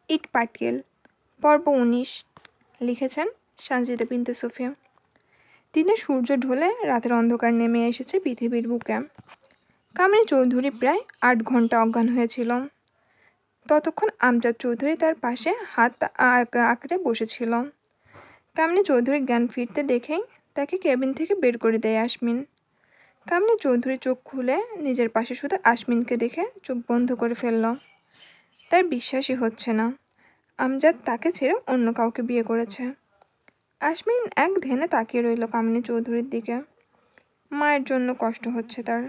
ইট পাটকেল পর্ব 19 লিখেছেন সানজিদা বিনতে সোফিয়া। দিনে সূর্য ঢলে রাতের অন্ধকার নেমে এসেছে পৃথিবীর বুকে। কামিনী চৌধুরী প্রায় 8 ঘন্টা অজ্ঞান হয়েছিল। ততক্ষণ আমজাদ চৌধুরী তার পাশে হাত আঁকড়ে বসেছিল। কামিনী চৌধুরী জ্ঞান ফিরতে দেখেই তাকে কেবিন থেকে বের করে দেয় আসমিন। কামিনী চৌধুরী চোখ খুলে নিজের পাশে শুধু আসমিনকে দেখে চোখ বন্ধ করে ফেলল। তার বিশ্বাসই হচ্ছে না আমজাদ তাকে ছেড়ে অন্য কাউকে বিয়ে করেছে। আসমিন এক ধ্যানে তাকিয়ে রইল কামিনী চৌধুরীর দিকে। মায়ের জন্য কষ্ট হচ্ছে তার,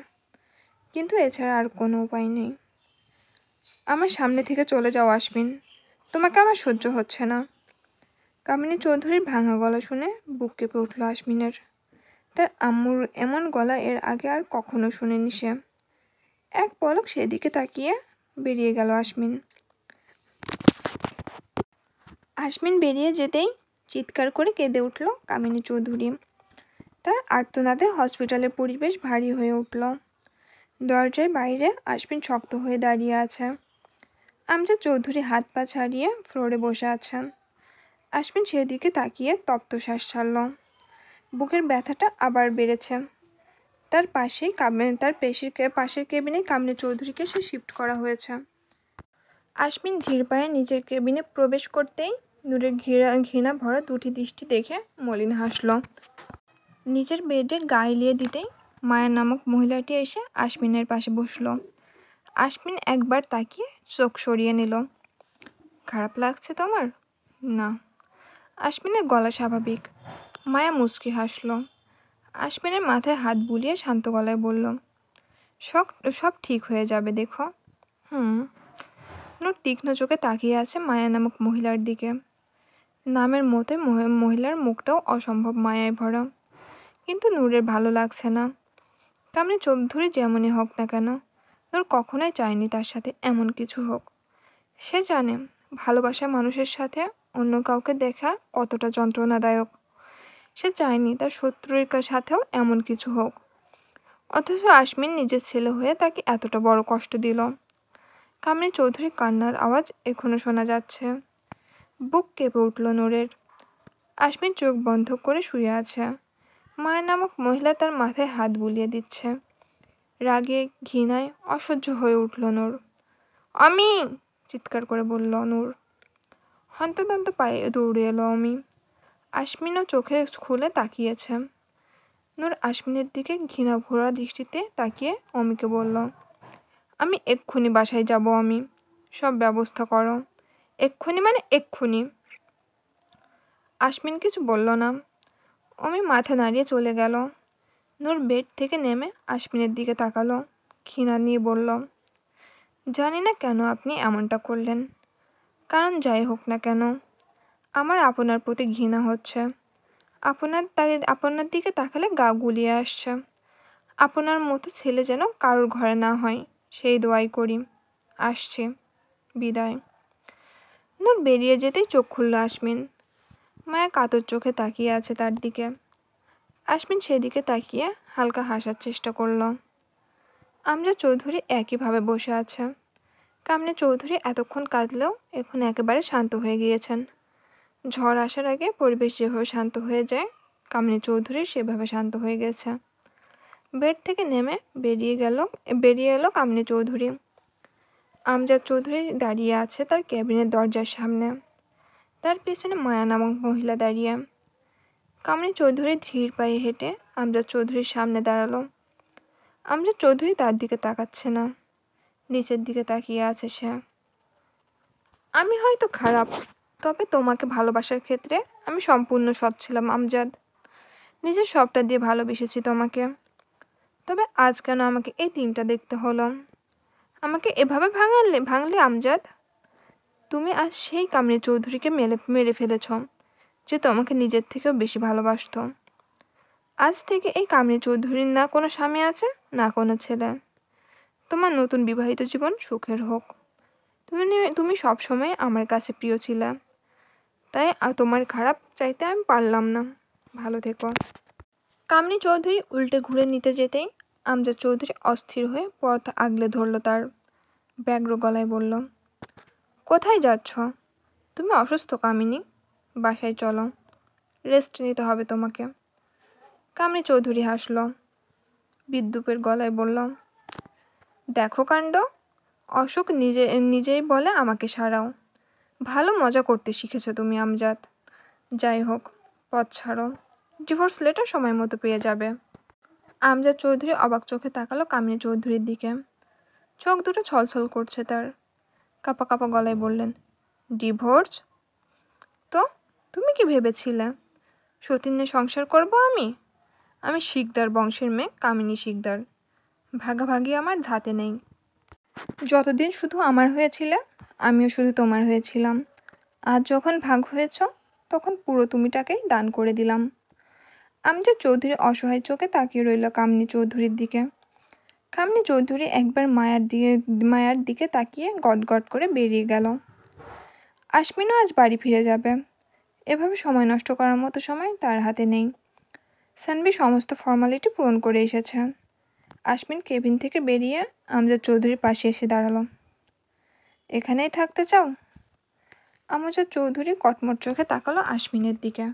কিন্তু এছাড়া আর কোনো উপায় নেই। আমার সামনে থেকে চলে যাও আসমিন, তোমাকে আমার সহ্য হচ্ছে না। কামিনী চৌধুরীর ভাঙা গলা শুনে বুক কেঁপে উঠল আসমিনের। তার আম্মুর এমন গলা এর আগে আর কখনো শুনেনি সে। এক পলক সেদিকে তাকিয়ে বেরিয়ে গেল আসমিন। আসমিন বেরিয়ে যেতেই চিৎকার করে কেঁদে উঠল কামিনী চৌধুরী। তার আর্তনাদে হসপিটালের পরিবেশ ভারী হয়ে উঠল। দরজার বাইরে আসমিন শক্ত হয়ে দাঁড়িয়ে আছে। আমজাদ চৌধুরী হাত পা ছাড়িয়ে ফ্লোরে বসে আছেন। আসমিন সেদিকে তাকিয়ে তপ্ত শ্বাস ছাড়ল। বুকের ব্যথাটা আবার বেড়েছে। তার পাশের কেবিনে কামিনী চৌধুরীকে সে শিফট করা হয়েছে। আসমিন ধীর পায়ে নিজের কেবিনে প্রবেশ করতেই নূরের ঘৃণা ভরা দুটি দৃষ্টি দেখে মলিন হাসল। নিজের বেডে গা এলিয়ে দিতেই মায়া নামক মহিলাটি এসে আসমিনের পাশে বসল। আসমিন একবার তাকিয়ে চোখ সরিয়ে নিল। খারাপ লাগছে তোমার? না। আসমিনের গলা স্বাভাবিক। মায়া মুচকি হাসল। আসমিনের মাথায় হাত বুলিয়ে শান্ত গলায় বলল, সব ঠিক হয়ে যাবে দেখো। নূর তীক্ষ্ণ চোখে তাকিয়ে আছে মায়া নামক মহিলার দিকে। নামের মতে মহিলার মুখটাও অসম্ভব মায়ায় ভরা। কিন্তু নূরের ভালো লাগছে না। কামিনী চৌধুরী যেমনই হোক না কেন, নূর কখনোই চায়নি তার সাথে এমন কিছু হোক। সে জানে ভালোবাসা মানুষের সাথে অন্য কাউকে দেখা কতটা যন্ত্রণাদায়ক। সে চায়নি তার শত্রুর সাথেও এমন কিছু হোক। অথচ আসমিন নিজের ছেলে হয়ে তাকে এতটা বড় কষ্ট দিল। কামিনী চৌধুরীর কান্নার আওয়াজ এখনো শোনা যাচ্ছে। বুক কেঁপে উঠল নূরের। আসমিন চোখ বন্ধ করে শুয়ে আছে। মায়া নামক মহিলা তার মাথায় হাত বুলিয়ে দিচ্ছে। রাগে ঘৃণায় অসহ্য হয়ে উঠল নূর। অমি! চিৎকার করে বলল নূর। হন্তদন্ত পায়ে দৌড়ে এলো অমি। আসমিনও চোখে খুলে তাকিয়েছে। নূর আসমিনের দিকে ঘৃণা ভরা দৃষ্টিতে তাকিয়ে অমিকে বলল, আমি এক্ষুনি বাসায় যাব। আমি সব ব্যবস্থা করো। এক্ষুনি মানে এক্ষুনি। আসমিন কিছু বলল না। অমি মাথা নাড়িয়ে চলে গেল। নূর বেড থেকে নেমে আসমিনের দিকে তাকালো, ঘৃণা নিয়ে বলল, জানি না কেন আপনি এমনটা করলেন। কারণ যাই হোক না কেন, আমার আপনার প্রতি ঘৃণা হচ্ছে। আপনার দিকে তাকালে গা গুলিয়ে আসছে। আপনার মতো ছেলে যেন কারোর ঘরে না হয় সেই দোয়াই করি। আসছি, বিদায়। নূর বেরিয়ে যেতেই চোখ খুলল আসমিন। মায়া কাতর চোখে তাকিয়ে আছে তার দিকে। আসমিন সেদিকে তাকিয়ে হালকা হাসার চেষ্টা করল। আমজাদ চৌধুরী একইভাবে বসে আছে। কামিনী চৌধুরী এতক্ষণ কাঁদলেও এখন একেবারে শান্ত হয়ে গিয়েছেন। ঝড় আসার আগে পরিবেশ যেভাবে শান্ত হয়ে যায়, কামিনী চৌধুরী সেভাবে শান্ত হয়ে গেছে। বেড থেকে নেমে বেরিয়ে এলো কামিনী চৌধুরী। আমজাদ চৌধুরী দাঁড়িয়ে আছে তার ক্যাবিনের দরজার সামনে। তার পেছনে মায়া নামক মহিলা দাঁড়িয়ে। কামিনী চৌধুরী ধীর পায়ে হেঁটে আমজাদ চৌধুরীর সামনে দাঁড়ালো। আমজাদ চৌধুরী তার দিকে তাকাচ্ছে না, নিচের দিকে তাকিয়ে আছে সে। আমি হয়তো খারাপ, তবে তোমাকে ভালোবাসার ক্ষেত্রে আমি সম্পূর্ণ সৎ ছিলাম আমজাদ। নিজের সবটা দিয়ে ভালোবেসেছি তোমাকে। তবে আজ কেন আমাকে এই দিনটা দেখতে হলো? আমাকে এভাবে ভাঙলে আমজাদ? তুমি আজ সেই কামিনী চৌধুরীকে মেরে ফেলেছ যে তোমাকে নিজের থেকেও বেশি ভালোবাসত। আজ থেকে এই কামিনী চৌধুরীর না কোনো স্বামী আছে, না কোনো ছেলে। তোমার নতুন বিবাহিত জীবন সুখের হোক। তুমি সবসময় আমার কাছে প্রিয় ছিলে, তাই তোমার খারাপ চাইতে আমি পারলাম না। ভালো থেকো। কামিনী চৌধুরী উল্টে ঘুরে নিতে যেতেই আমজাদ চৌধুরী অস্থির হয়ে পর্দা আগলে ধরল তার। ব্যগ্র গলায় বলল, কোথায় যাচ্ছ? তুমি অসুস্থ কামিনী, বাসায় চলো, রেস্ট নিতে হবে তোমাকে। কামিনী চৌধুরী হাসল, বিদ্যুপের গলায় বলল, দেখো কাণ্ড, অশোক নিজেই বলে আমাকে সারাও। ভালো মজা করতে শিখেছো তুমি আমজাদ। যাই হোক, পথ ছাড়ো, ডিভোর্স লেটার সময় মতো পেয়ে যাবে। আমজাদ চৌধুরী অবাক চোখে তাকালো কামিনী চৌধুরীর দিকে। চোখ দুটো ছলছল করছে তার। কাঁপা কাঁপা গলায় বললেন, ডিভোর্স? তো তুমি কি ভেবেছিলে সতীন্যে সংসার করব আমি? আমি শিকদার বংশের মেয়ে, কামিনী শিকদার। ভাগাভাগি আমার ধাতে নেই। যতদিন শুধু আমার হয়েছিলে, আমিও শুধু তোমার হয়েছিলাম। আজ যখন ভাগ হয়েছ, তখন পুরো তুমিটাকেই দান করে দিলাম। আমজাদ চৌধুরী অসহায় চোখে তাকিয়ে রইল কামিনী চৌধুরীর দিকে। কামিনী চৌধুরী একবার মায়ার দিকে তাকিয়ে গটগট করে বেরিয়ে গেল। আশমিনও আজ বাড়ি ফিরে যাবে। এভাবে সময় নষ্ট করার মতো সময় তার হাতে নেই। সানভি সমস্ত ফর্মালিটি পূরণ করে এসেছে। আশমিন কেবিন থেকে বেরিয়ে আমজাদ চৌধুরীর পাশে এসে দাঁড়ালো। এখানেই থাকতে চাও? আমজাদ চৌধুরী কটমট চোখে তাকালো আশমিনের দিকে।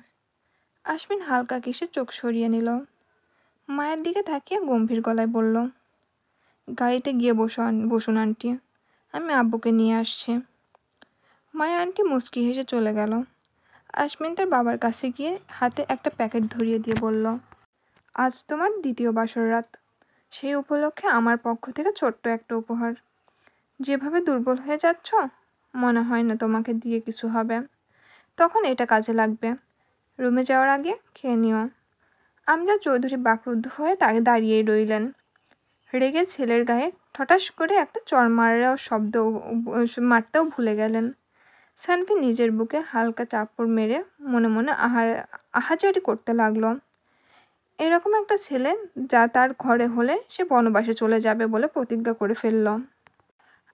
আশমিন হালকা কেশে চোখ সরিয়ে নিল। মায়ের দিকে তাকিয়ে গম্ভীর গলায় বলল, গাড়িতে গিয়ে বসুন আন্টি, আমি আব্বুকে নিয়ে আসছি। মায়া আন্টি মুচকি হেসে চলে গেল। আশমিন তার বাবার কাছে গিয়ে হাতে একটা প্যাকেট ধরিয়ে দিয়ে বলল, আজ তোমার দ্বিতীয় বাসর রাত। সেই উপলক্ষে আমার পক্ষ থেকে ছোট্ট একটা উপহার। যেভাবে দুর্বল হয়ে যাচ্ছ, মনে হয় না তোমাকে দিয়ে কিছু হবে। তখন এটা কাজে লাগবে। রুমে যাওয়ার আগে খেয়ে নিও। আমজাদ চৌধুরী বাকরুদ্ধ হয়ে তাকে দাঁড়িয়েই রইলেন। রেগে ছেলের গায়ে ঠটাস করে একটা চড় মারতেও ভুলে গেলেন। সানভি নিজের বুকে হালকা চাপড় মেরে মনে মনে আহাজারি করতে লাগলো। এরকম একটা ছেলে যা তার ঘরে হলে সে বনবাসে চলে যাবে বলে প্রতিজ্ঞা করে ফেলল।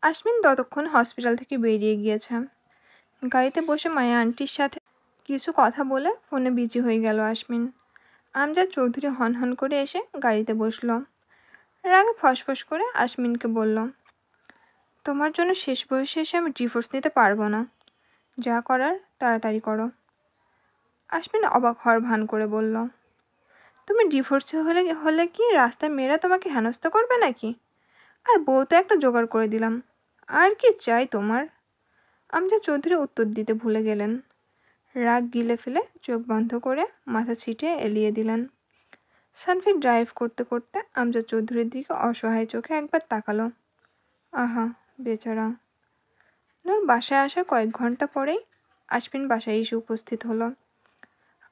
আশমিন ততক্ষণ হসপিটাল থেকে বেরিয়ে গিয়েছে। গাড়িতে বসে মায়া আন্টির সাথে কিছু কথা বলে ফোনে বিজি হয়ে গেল আশমিন। আমজাদ চৌধুরী হনহন করে এসে গাড়িতে বসলো। রাগে ফসফস করে আশমিনকে বলল, তোমার জন্য শেষ বয়সে এসে আমি ডিভোর্স নিতে পারবো না। যা করার তাড়াতাড়ি করো। আশমিন অবাক হওয়ার ভান করে বলল, তুমি ডিভোর্সে হলে কি রাস্তায় মেয়েরা তোমাকে হেনস্থা করবে নাকি? আর বউ তো একটা জোগাড় করে দিলাম, আর কি চাই তোমার? আমজাদ চৌধুরী উত্তর দিতে ভুলে গেলেন। রাগ গিলে ফেলে চোখ বন্ধ করে মাথা ছিটে এলিয়ে দিলেন। সানভি ড্রাইভ করতে করতে আমজাদ চৌধুরীর দিকে অসহায় চোখে একবার তাকালো। আহা, বেচারা। নূর বাসায় আসার কয়েক ঘন্টা পরেই আশমিন বাসায় এসে উপস্থিত হলো।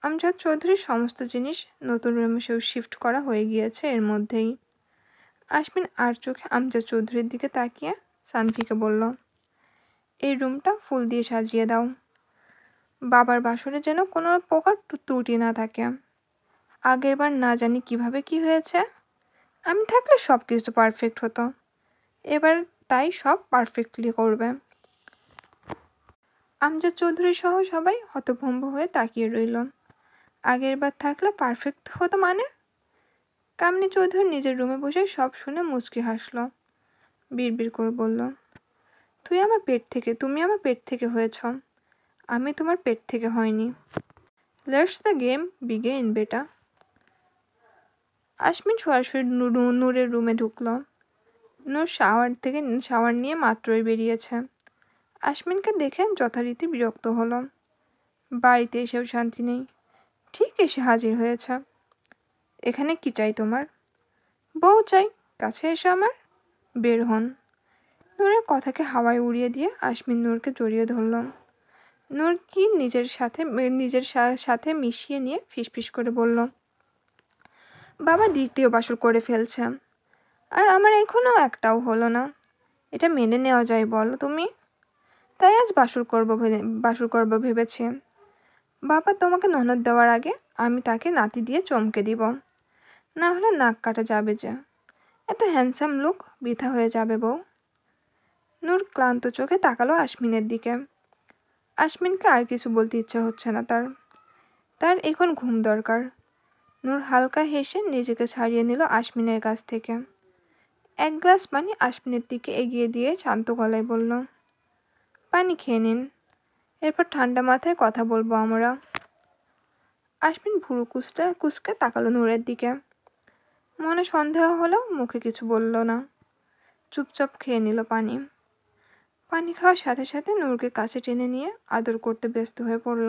আমজাদ চৌধুরীর সমস্ত জিনিস নতুন রুমে শিফট করা হয়ে গিয়েছে এর মধ্যেই। আশমিন আর চোখে আমজাদ চৌধুরীর দিকে তাকিয়ে সানভিকে বলল, এই রুমটা ফুল দিয়ে সাজিয়ে দাও। বাবার বাসরে যেন কোনো প্রকার ত্রুটি না থাকে। আগেরবার না জানি কিভাবে কি হয়েছে, আমি থাকলে সব কিছু পারফেক্ট হতো। এবার তাই সব পারফেক্টলি করবে। আমজাদ চৌধুরী সহ সবাই হতভম্ব হয়ে তাকিয়ে রইল। আগেরবার থাকলে পারফেক্ট হতো মানে? কামিনী চৌধুরী নিজের রুমে বসে সব শুনে মুচকি হাসল। বিড়বিড় করে বলল, তুমি আমার পেট থেকে হয়েছ, আমি তোমার পেট থেকে হয়নি। লেটস দ্য গেম বিগিন বেটা। আশমিন সরাসরি নূরের রুমে ঢুকলো। নূর শাওয়ার নিয়ে মাত্রই বেরিয়েছে। আশমিনকে দেখে যথারীতি বিরক্ত হলো। বাড়িতে এসেও শান্তি নেই, ঠিক এসে হাজির হয়েছে। এখানে কি চাই তোমার? বউ চাই, কাছে এসো আমার। বের হন। নূরের কথাকে হাওয়ায় উড়িয়ে দিয়ে আশমিন নূরকে জড়িয়ে ধরল। নূর কি নিজের সাথে মিশিয়ে নিয়ে ফিসফিস করে বলল, বাবা দ্বিতীয় বাসর করে ফেলছে, আর আমার এখনও একটাও হলো না। এটা মেনে নেওয়া যায় বলো তুমি? তাই আজ বাসর করব ভেবেছি। বাবা তোমাকে ননদ দেওয়ার আগে আমি তাকে নাতি দিয়ে চমকে দিব, না হলে নাক কাটা যাবে যে। এত হ্যান্ডসাম লুক বৃথা হয়ে যাবে বউ। নূর ক্লান্ত চোখে তাকালো আশমিনের দিকে। আশমিনকে আর কিছু বলতে ইচ্ছা হচ্ছে না তার এখন ঘুম দরকার। নূর হালকা হেসে নিজেকে ছাড়িয়ে নিল আশমিনের কাছ থেকে। এক গ্লাস পানি আশমিনের দিকে এগিয়ে দিয়ে শান্ত গলায় বলল, পানি খেয়ে নিন, এরপর ঠান্ডা মাথায় কথা বলবো আমরা। আশমিন ভুরু কুচকে তাকালো নূরের দিকে। মনে সন্দেহ হলো, মুখে কিছু বলল না, চুপচাপ খেয়ে নিল পানি। পানি খাওয়ার সাথে সাথে নূরকে কাছে টেনে নিয়ে আদর করতে ব্যস্ত হয়ে পড়ল।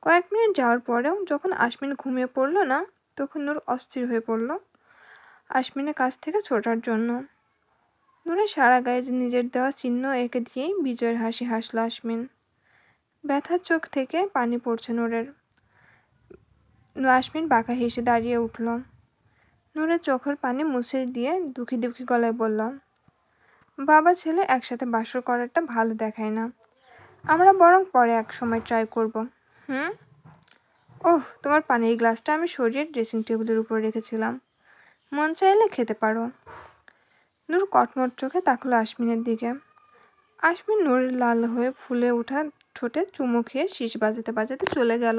কয়েক মিনিট যাওয়ার পরেও যখন আশমিন ঘুমিয়ে পড়ল না, তখন নূর অস্থির হয়ে পড়ল আশমিনের কাছ থেকে ছোটার জন্য। নূরের সারা গায়ে নিজের দেওয়া চিহ্ন এঁকে দিয়েই বিজয়ের হাসি হাসল আশমিন। ব্যথার চোখ থেকে পানি পড়ছে নূরের। আশমিন বাঁকা হেসে দাঁড়িয়ে উঠল। নূরের চোখের পানি মুছে দিয়ে দুঃখী দুঃখী গলায় বলল, বাবা ছেলে একসাথে বাসর করাটা ভালো দেখায় না। আমরা বরং পরে এক সময় ট্রাই করব। ওহ, তোমার পানির গ্লাসটা আমি সরিয়ে ড্রেসিং টেবিলের উপর রেখেছিলাম, মন চাইলে খেতে পারো। নূর কটমট চোখে তাকলো আশমিনের দিকে। আশমিন নূরের লাল হয়ে ফুলে ওঠা ঠোঁটে চুমু খেয়ে শীষ বাজাতে বাজাতে চলে গেল।